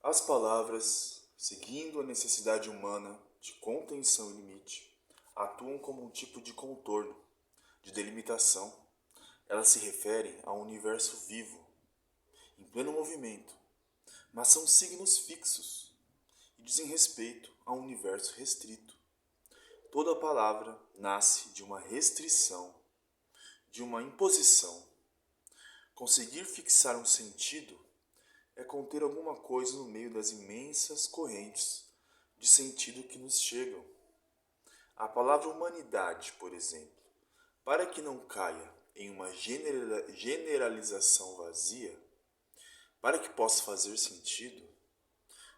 As palavras, seguindo a necessidade humana de contenção e limite, atuam como um tipo de contorno, de delimitação. Elas se referem a um universo vivo, em pleno movimento, mas são signos fixos e dizem respeito a um universo restrito. Toda palavra nasce de uma restrição, de uma imposição. Conseguir fixar um sentido é conter alguma coisa no meio das imensas correntes de sentido que nos chegam. A palavra humanidade, por exemplo, para que não caia em uma generalização vazia, para que possa fazer sentido,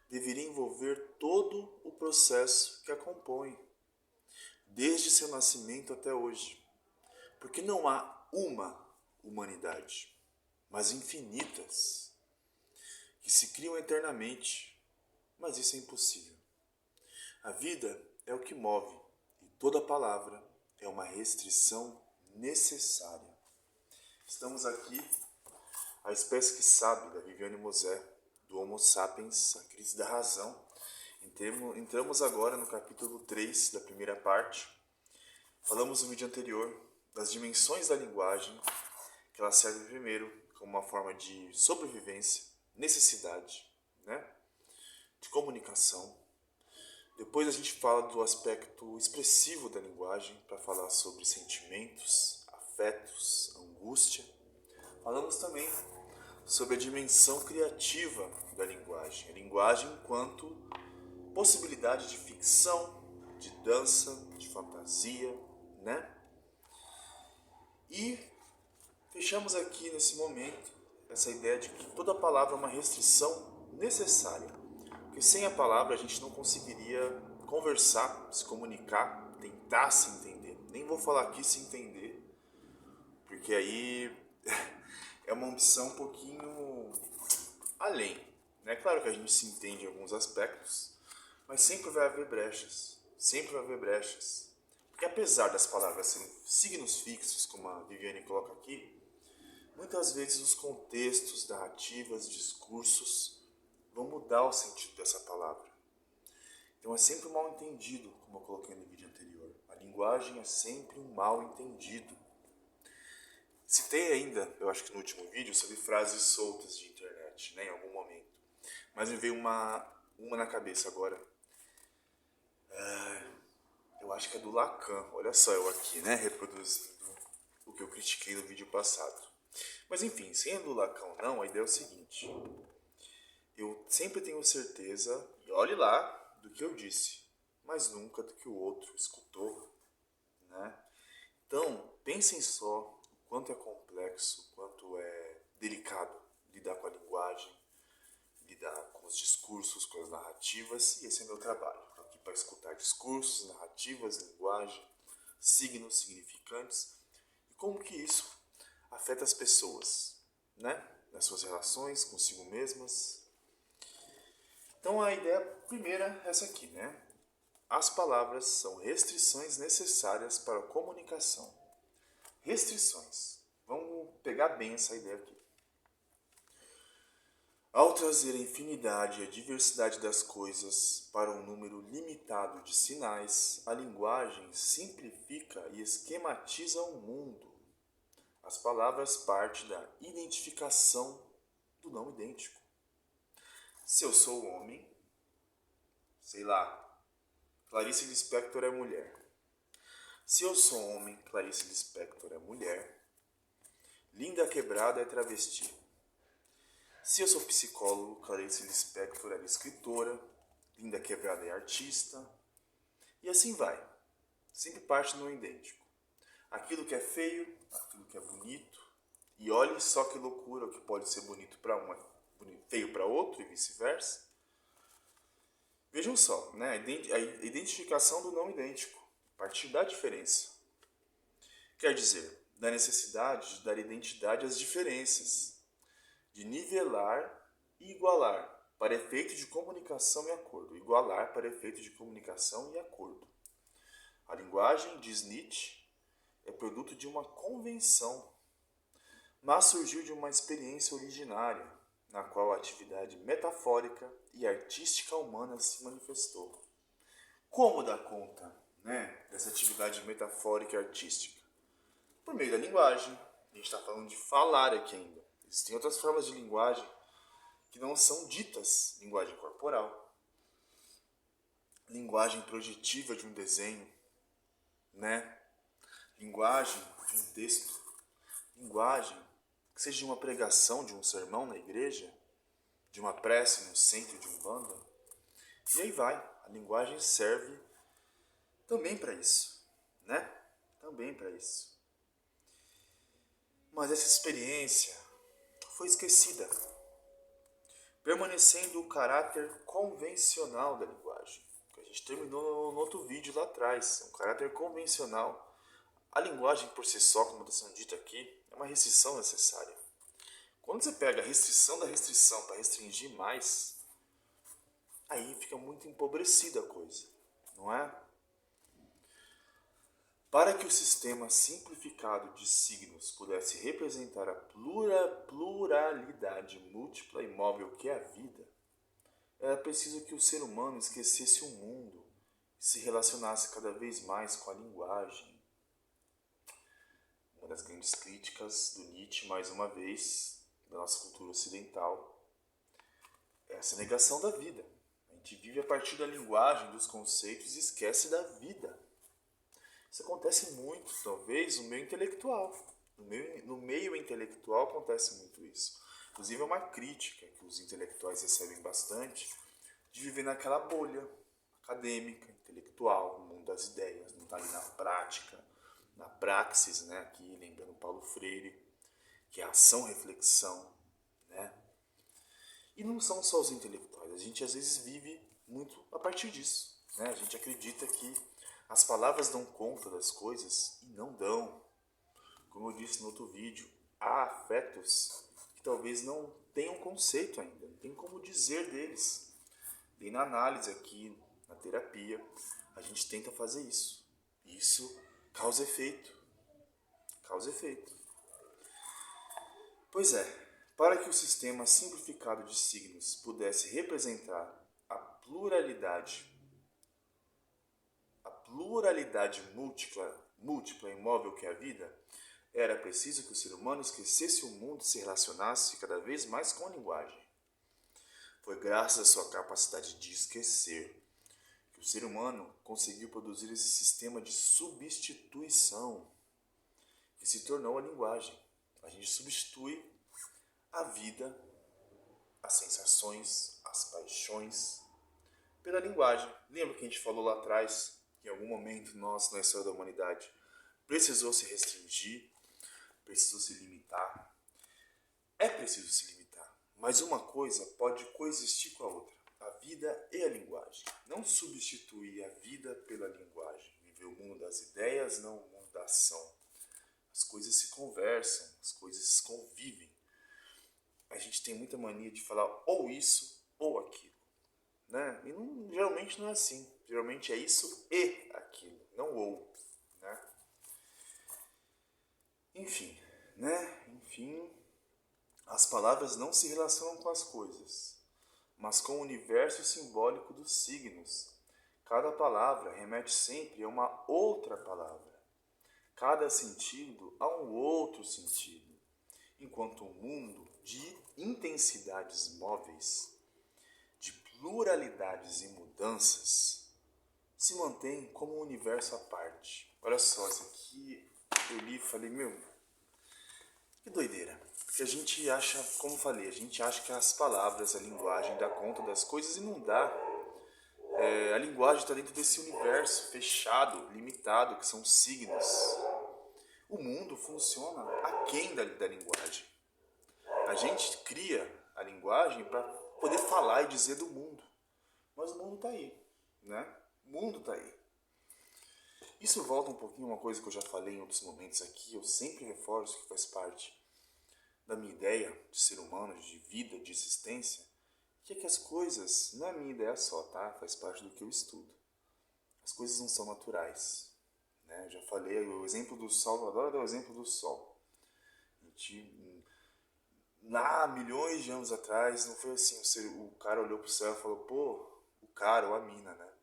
deveria envolver todo o processo que a compõe, desde seu nascimento até hoje. Porque não há uma humanidade, mas infinitas, que se criam eternamente, mas isso é impossível. A vida é o que move, e toda palavra é uma restrição necessária. Estamos aqui, a espécie que sabe, da Viviane Mosé, do Homo Sapiens, a crise da razão. Entramos agora no capítulo 3 da primeira parte. Falamos no vídeo anterior das dimensões da linguagem, que ela serve primeiro como uma forma de sobrevivência, necessidade, né? De comunicação. Depois a gente fala do aspecto expressivo da linguagem, para falar sobre sentimentos, afetos, angústia. Falamos também sobre a dimensão criativa da linguagem. A linguagem enquanto possibilidade de ficção, de dança, de fantasia, né? E fechamos aqui nesse momento essa ideia de que toda palavra é uma restrição necessária. Porque sem a palavra a gente não conseguiria conversar, se comunicar, tentar se entender. Nem vou falar aqui se entender, porque aí é uma ambição um pouquinho além. É claro que a gente se entende em alguns aspectos, mas sempre vai haver brechas. Sempre vai haver brechas. Porque apesar das palavras serem signos fixos, como a Viviane coloca aqui, muitas vezes os contextos, narrativas, discursos vão mudar o sentido dessa palavra. Então é sempre um mal entendido, como eu coloquei no vídeo anterior. A linguagem é sempre um mal entendido. Citei ainda, eu acho que no último vídeo, sobre frases soltas de internet, né, em algum momento. Mas me veio uma na cabeça agora. Eu acho que é do Lacan. Olha só eu aqui, né, reproduzindo o que eu critiquei no vídeo passado. Mas enfim, sendo do Lacan ou não, a ideia é o seguinte. Eu sempre tenho certeza, e olhe lá, do que eu disse, mas nunca do que o outro escutou, né? Então, pensem só o quanto é complexo, o quanto é delicado lidar com a linguagem, lidar com os discursos, com as narrativas, e esse é meu trabalho. Estou aqui para escutar discursos, narrativas, linguagem, signos, significantes, e como que isso afeta as pessoas, né? Nas suas relações consigo mesmas. Então a ideia primeira é essa aqui, né? As palavras são restrições necessárias para a comunicação. Restrições. Vamos pegar bem essa ideia aqui. Ao trazer a infinidade e a diversidade das coisas para um número limitado de sinais, a linguagem simplifica e esquematiza o mundo. As palavras partem da identificação do não idêntico. Se eu sou homem, sei lá, Clarice Lispector é mulher. Se eu sou homem, Clarice Lispector é mulher. Linda Quebrada é travesti. Se eu sou psicólogo, Clarice Lispector é escritora. Linda Quebrada é artista. E assim vai. Sempre parte do não idêntico. Aquilo que é feio, aquilo que é bonito. E olhe só que loucura, o que pode ser bonito para um é feio para outro e vice-versa. Vejam só, né? A identificação do não idêntico, a partir da diferença. Quer dizer, da necessidade de dar identidade às diferenças, de nivelar e igualar para efeito de comunicação e acordo. Igualar para efeito de comunicação e acordo. A linguagem, diz Nietzsche, é produto de uma convenção, mas surgiu de uma experiência originária. na qual a atividade metafórica e artística humana se manifestou. Como dar conta, dessa atividade metafórica e artística? Por meio da linguagem. A gente está falando de falar aqui ainda. Existem outras formas de linguagem que não são ditas linguagem corporal. Linguagem projetiva de um desenho, linguagem de um texto, linguagem que seja de uma pregação, de um sermão na igreja, de uma prece no centro de Umbanda. E aí vai, a linguagem serve também para isso, Também para isso. Mas essa experiência foi esquecida, permanecendo o caráter convencional da linguagem. Que a gente terminou no outro vídeo lá atrás, um caráter convencional. A linguagem por si só, como está sendo dito aqui, é uma restrição necessária. Quando você pega a restrição da restrição para restringir mais, aí fica muito empobrecida a coisa, não é? Para que o sistema simplificado de signos pudesse representar a pluralidade múltipla e móvel que é a vida, era preciso que o ser humano esquecesse o mundo e se relacionasse cada vez mais com a linguagem. Uma das grandes críticas do Nietzsche, mais uma vez, da nossa cultura ocidental, é essa negação da vida. A gente vive a partir da linguagem, dos conceitos e esquece da vida. Isso acontece muito, talvez, no meio intelectual. No meio intelectual acontece muito isso. Inclusive é uma crítica que os intelectuais recebem bastante de viver naquela bolha acadêmica, intelectual, no mundo das ideias, não está ali na prática, na praxis, aqui lembrando Paulo Freire, que é a ação-reflexão, E não são só os intelectuais, a gente às vezes vive muito a partir disso, A gente acredita que as palavras dão conta das coisas e não dão. Como eu disse no outro vídeo, há afetos que talvez não tenham conceito ainda, não tem como dizer deles. E na análise aqui, na terapia, a gente tenta fazer isso. Isso causa efeito. Causa efeito. Pois é, para que o sistema simplificado de signos pudesse representar a pluralidade múltipla e móvel que é a vida, era preciso que o ser humano esquecesse o mundo e se relacionasse cada vez mais com a linguagem. Foi graças à sua capacidade de esquecer que o ser humano conseguiu produzir esse sistema de substituição que se tornou a linguagem. A gente substitui a vida, as sensações, as paixões pela linguagem. Lembra que a gente falou lá atrás que em algum momento nós, na história da humanidade, precisou se restringir, precisou se limitar? É preciso se limitar, mas uma coisa pode coexistir com a outra, a vida e a linguagem. Não substituir a vida pela linguagem, viver o mundo das ideias, não o mundo da ação. As coisas se conversam, as coisas se convivem. A gente tem muita mania de falar ou isso ou aquilo, E geralmente não é assim. Geralmente é isso e aquilo, não ou, Enfim, Enfim, as palavras não se relacionam com as coisas, mas com o universo simbólico dos signos. Cada palavra remete sempre a uma outra palavra. Cada sentido a um outro sentido, enquanto o mundo de intensidades móveis, de pluralidades e mudanças, se mantém como um universo à parte. Olha só, isso aqui eu li e falei, que doideira. Porque a gente acha, como falei, a gente acha que as palavras, a linguagem dá conta das coisas e não dá. A linguagem está dentro desse universo fechado, limitado, que são signos. O mundo funciona aquém da linguagem. A gente cria a linguagem para poder falar e dizer do mundo. Mas o mundo está aí, O mundo está aí. Isso volta um pouquinho a uma coisa que eu já falei em outros momentos aqui. Eu sempre reforço que faz parte da minha ideia de ser humano, de vida, de existência, que é que as coisas, não é a minha ideia só, tá? Faz parte do que eu estudo. As coisas não são naturais. Eu já falei, o exemplo do sol, eu adoro dar o exemplo do sol. lá, milhões de anos atrás, não foi assim, o cara olhou pro céu e falou, pô, o cara ou a mina, né?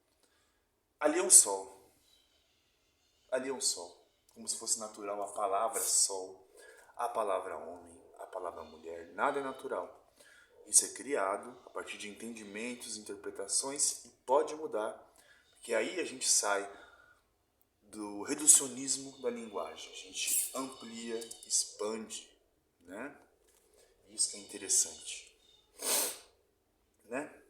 Ali é um sol, ali é um sol, como se fosse natural a palavra sol, a palavra homem, a palavra mulher, nada é natural. Isso é criado a partir de entendimentos, interpretações e pode mudar, porque aí a gente sai do reducionismo da linguagem, a gente amplia, expande, né? Isso que é interessante, né?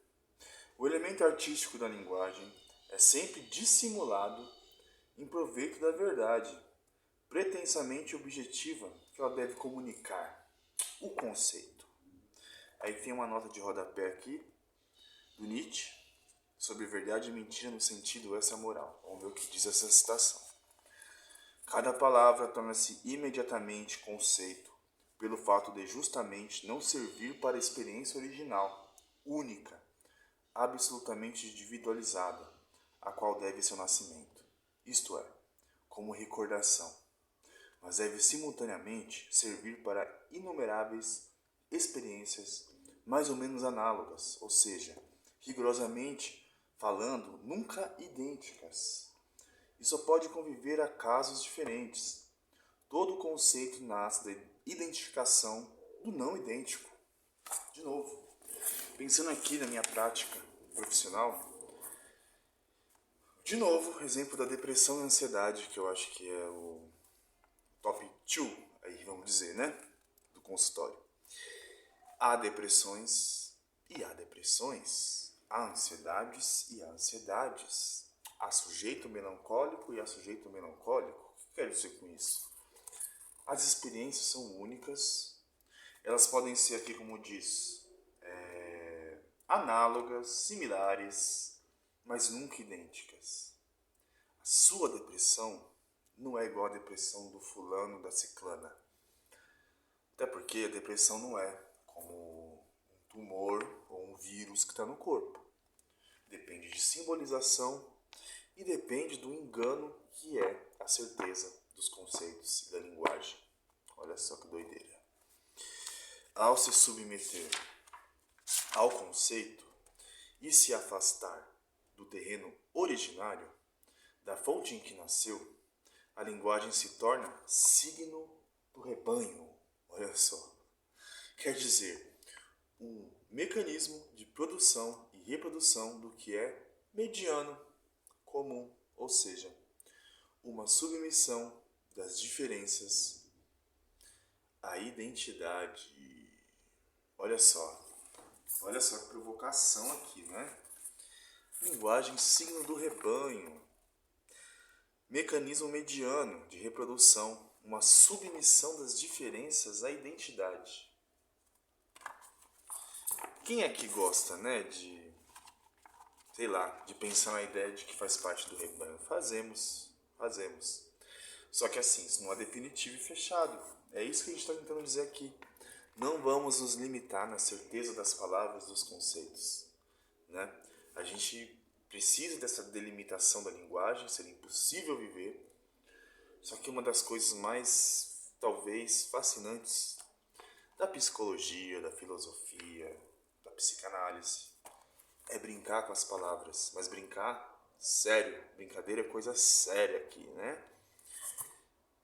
O elemento artístico da linguagem é sempre dissimulado em proveito da verdade, pretensamente objetiva que ela deve comunicar, o conceito. Aí tem uma nota de rodapé aqui, do Nietzsche, sobre verdade e mentira no sentido essa moral. Vamos ver o que diz essa citação. Cada palavra torna-se imediatamente conceito, pelo fato de justamente não servir para a experiência original, única, absolutamente individualizada, a qual deve seu nascimento, isto é, como recordação, mas deve simultaneamente servir para inumeráveis experiências mais ou menos análogas, ou seja, rigorosamente falando, nunca idênticas. E só pode conviver a casos diferentes. Todo conceito nasce da identificação do não idêntico. De novo, pensando aqui na minha prática profissional, de novo, exemplo da depressão e ansiedade, que eu acho que é o top 2, aí vamos dizer, né, do consultório. Há depressões e há depressões, há ansiedades e há ansiedades, há sujeito melancólico e há sujeito melancólico. O que quero dizer com isso? As experiências são únicas, elas podem ser aqui, como diz, análogas, similares, mas nunca idênticas. A sua depressão não é igual à depressão do fulano, da ciclana. Até porque a depressão não é como um tumor ou um vírus que está no corpo. Depende de simbolização e depende do engano que é a certeza dos conceitos e da linguagem. Olha só que doideira. Ao se submeter ao conceito e se afastar do terreno originário, da fonte em que nasceu, a linguagem se torna signo do rebanho. Olha só. Quer dizer, um mecanismo de produção e reprodução do que é mediano, comum, ou seja, uma submissão das diferenças à identidade. Olha só que provocação aqui, né? Linguagem signo do rebanho, mecanismo mediano de reprodução, uma submissão das diferenças à identidade. Quem é que gosta, né, de pensar na ideia de que faz parte do rebanho? Fazemos. Só que assim, isso não é definitivo e fechado. É isso que a gente está tentando dizer aqui. Não vamos nos limitar na certeza das palavras, dos conceitos, né? A gente precisa dessa delimitação da linguagem, seria impossível viver. Só que uma das coisas mais, talvez, fascinantes da psicologia, da filosofia, da psicanálise, é brincar com as palavras. Mas brincar sério, brincadeira é coisa séria aqui, né?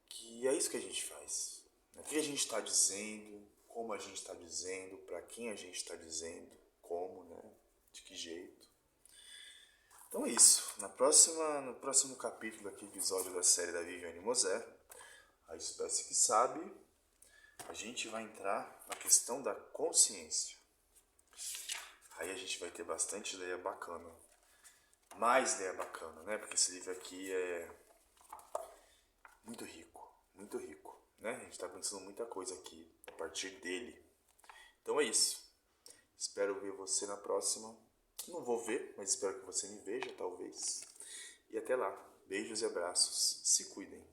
Que é isso que a gente faz. O que a gente está dizendo, como a gente está dizendo, para quem a gente está dizendo, como, né? De que jeito. Então é isso. No próximo capítulo aqui, episódio da série da Viviane Mosé, a espécie que sabe, a gente vai entrar na questão da consciência. Aí a gente vai ter bastante ideia bacana. Mais ideia bacana, né? Porque esse livro aqui é muito rico, né? A gente está pensando muita coisa aqui a partir dele. Então é isso. Espero ver você na próxima. Não vou ver, mas espero que você me veja, talvez. E até lá. Beijos e abraços. Se cuidem.